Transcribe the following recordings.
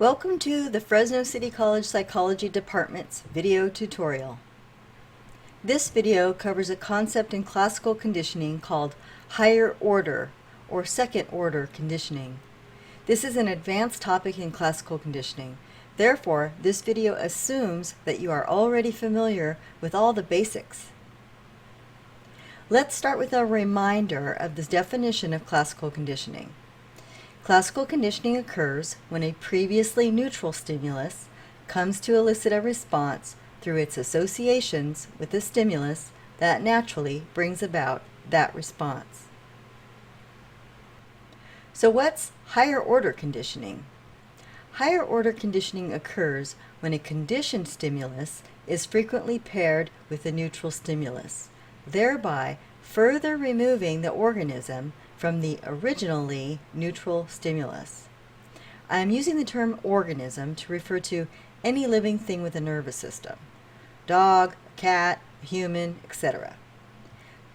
Welcome to the Fresno City College Psychology Department's video tutorial. This video covers a concept in classical conditioning called higher order or second order conditioning. This is an advanced topic in classical conditioning. Therefore, this video assumes that you are already familiar with all the basics. Let's start with a reminder of the definition of classical conditioning. Classical conditioning occurs when a previously neutral stimulus comes to elicit a response through its associations with the stimulus that naturally brings about that response. So what's higher order conditioning? Higher order conditioning occurs when a conditioned stimulus is frequently paired with a neutral stimulus, thereby further removing the organism from the originally neutral stimulus. I am using the term organism to refer to any living thing with a nervous system: dog, cat, human, etc.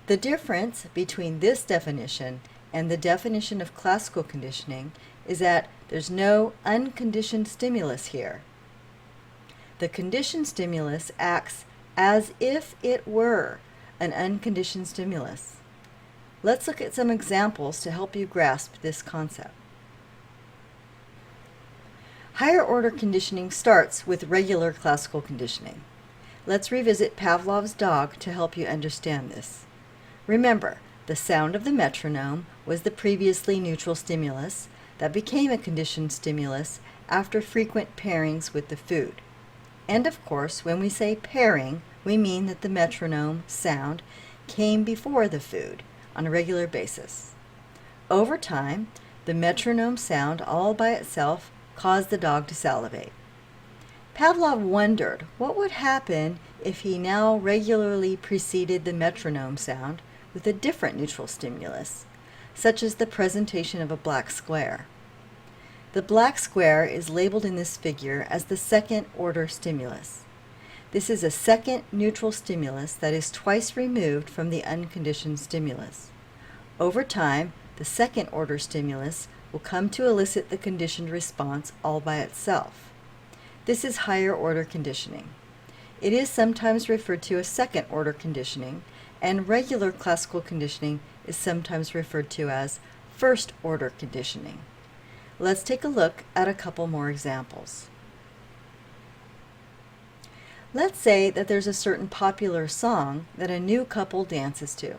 The difference between this definition and the definition of classical conditioning is that there's no unconditioned stimulus here. The conditioned stimulus acts as if it were an unconditioned stimulus. Let's look at some examples to help you grasp this concept. Higher order conditioning starts with regular classical conditioning. Let's revisit Pavlov's dog to help you understand this. Remember, the sound of the metronome was the previously neutral stimulus that became a conditioned stimulus after frequent pairings with the food. And of course, when we say pairing, we mean that the metronome sound came before the food on a regular basis. Over time, the metronome sound all by itself caused the dog to salivate. Pavlov wondered what would happen if he now regularly preceded the metronome sound with a different neutral stimulus, such as the presentation of a black square. The black square is labeled in this figure as the second order stimulus. This is a second neutral stimulus that is twice removed from the unconditioned stimulus. Over time, the second order stimulus will come to elicit the conditioned response all by itself. This is higher order conditioning. It is sometimes referred to as second order conditioning, and regular classical conditioning is sometimes referred to as first order conditioning. Let's take a look at a couple more examples. Let's say that there's a certain popular song that a new couple dances to.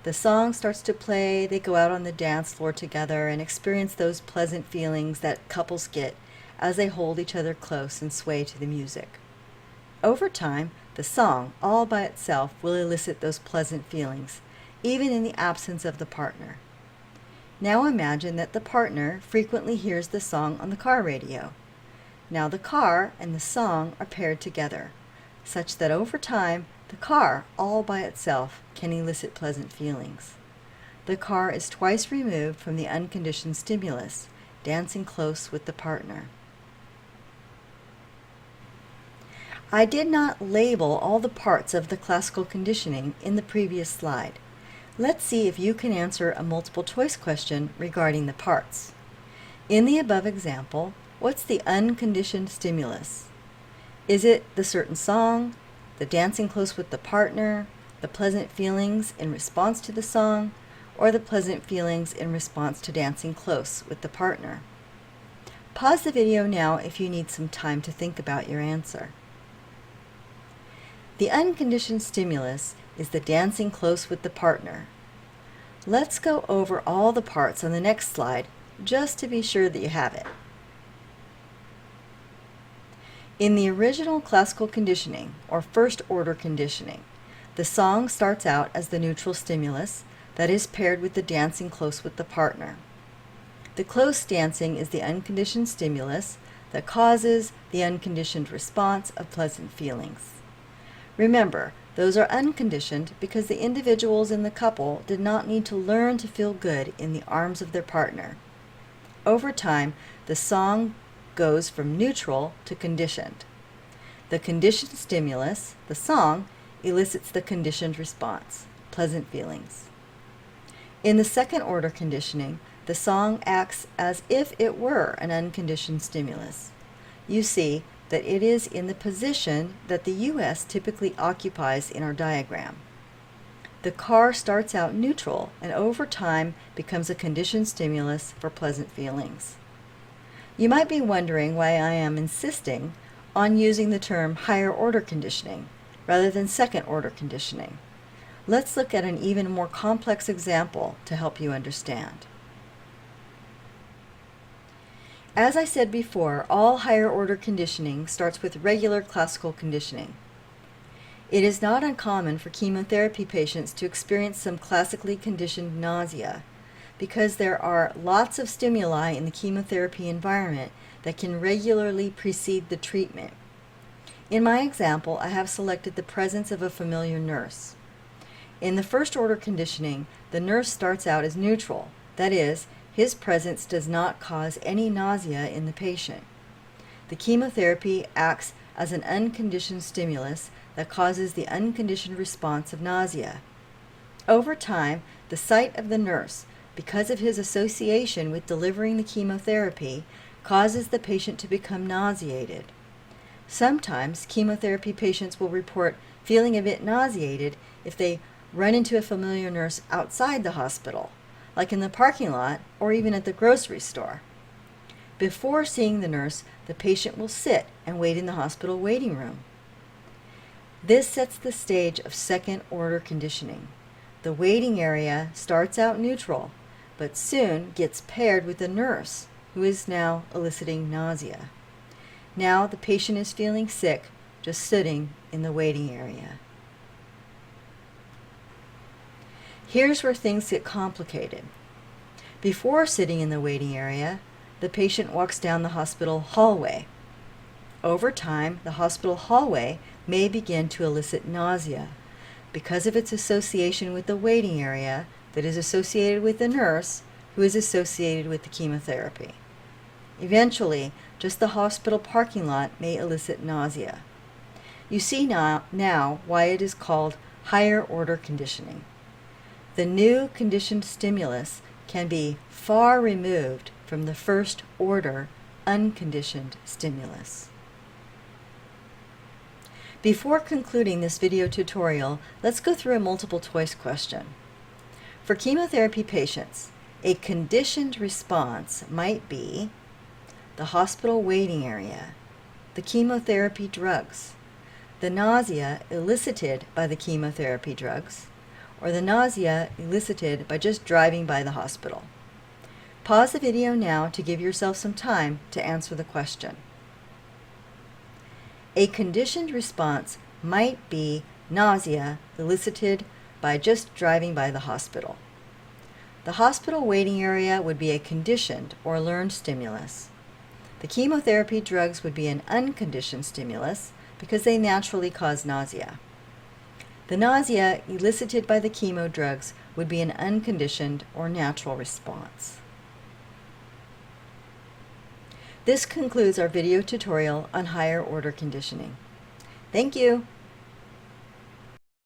The song starts to play, they go out on the dance floor together and experience those pleasant feelings that couples get as they hold each other close and sway to the music. Over time, the song all by itself will elicit those pleasant feelings, even in the absence of the partner. Now imagine that the partner frequently hears the song on the car radio. Now the car and the song are paired together, such that over time, the car all by itself can elicit pleasant feelings. The car is twice removed from the unconditioned stimulus, dancing close with the partner. I did not label all the parts of the classical conditioning in the previous slide. Let's see if you can answer a multiple choice question regarding the parts. In the above example, what's the unconditioned stimulus? Is it the certain song, the dancing close with the partner, the pleasant feelings in response to the song, or the pleasant feelings in response to dancing close with the partner? Pause the video now if you need some time to think about your answer. The unconditioned stimulus is the dancing close with the partner. Let's go over all the parts on the next slide just to be sure that you have it. In the original classical conditioning, or first order conditioning, the song starts out as the neutral stimulus that is paired with the dancing close with the partner. The close dancing is the unconditioned stimulus that causes the unconditioned response of pleasant feelings. Remember, those are unconditioned because the individuals in the couple did not need to learn to feel good in the arms of their partner. Over time, the song goes from neutral to conditioned. The conditioned stimulus, the song, elicits the conditioned response, pleasant feelings. In the second order conditioning, the song acts as if it were an unconditioned stimulus. You see that it is in the position that the U.S. typically occupies in our diagram. The car starts out neutral and over time becomes a conditioned stimulus for pleasant feelings. You might be wondering why I am insisting on using the term higher order conditioning rather than second order conditioning. Let's look at an even more complex example to help you understand. As I said before, all higher order conditioning starts with regular classical conditioning. It is not uncommon for chemotherapy patients to experience some classically conditioned nausea because there are lots of stimuli in the chemotherapy environment that can regularly precede the treatment. In my example, I have selected the presence of a familiar nurse. In the first order conditioning, the nurse starts out as neutral, that is, his presence does not cause any nausea in the patient. The chemotherapy acts as an unconditioned stimulus that causes the unconditioned response of nausea. Over time, the sight of the nurse, because of his association with delivering the chemotherapy, causes the patient to become nauseated. Sometimes chemotherapy patients will report feeling a bit nauseated if they run into a familiar nurse outside the hospital, like in the parking lot or even at the grocery store. Before seeing the nurse, the patient will sit and wait in the hospital waiting room. This sets the stage of second order conditioning. The waiting area starts out neutral, but soon gets paired with the nurse, who is now eliciting nausea. Now the patient is feeling sick, just sitting in the waiting area. Here's where things get complicated. Before sitting in the waiting area, the patient walks down the hospital hallway. Over time, the hospital hallway may begin to elicit nausea because of its association with the waiting area that is associated with the nurse who is associated with the chemotherapy. Eventually, just the hospital parking lot may elicit nausea. You see now why it is called higher order conditioning. The new conditioned stimulus can be far removed from the first order unconditioned stimulus. Before concluding this video tutorial, let's go through a multiple choice question. For chemotherapy patients, a conditioned response might be the hospital waiting area, the chemotherapy drugs, the nausea elicited by the chemotherapy drugs, or the nausea elicited by just driving by the hospital. Pause the video now to give yourself some time to answer the question. A conditioned response might be nausea elicited by just driving by the hospital. The hospital waiting area would be a conditioned or learned stimulus. The chemotherapy drugs would be an unconditioned stimulus because they naturally cause nausea. The nausea elicited by the chemo drugs would be an unconditioned or natural response. This concludes our video tutorial on higher order conditioning. Thank you.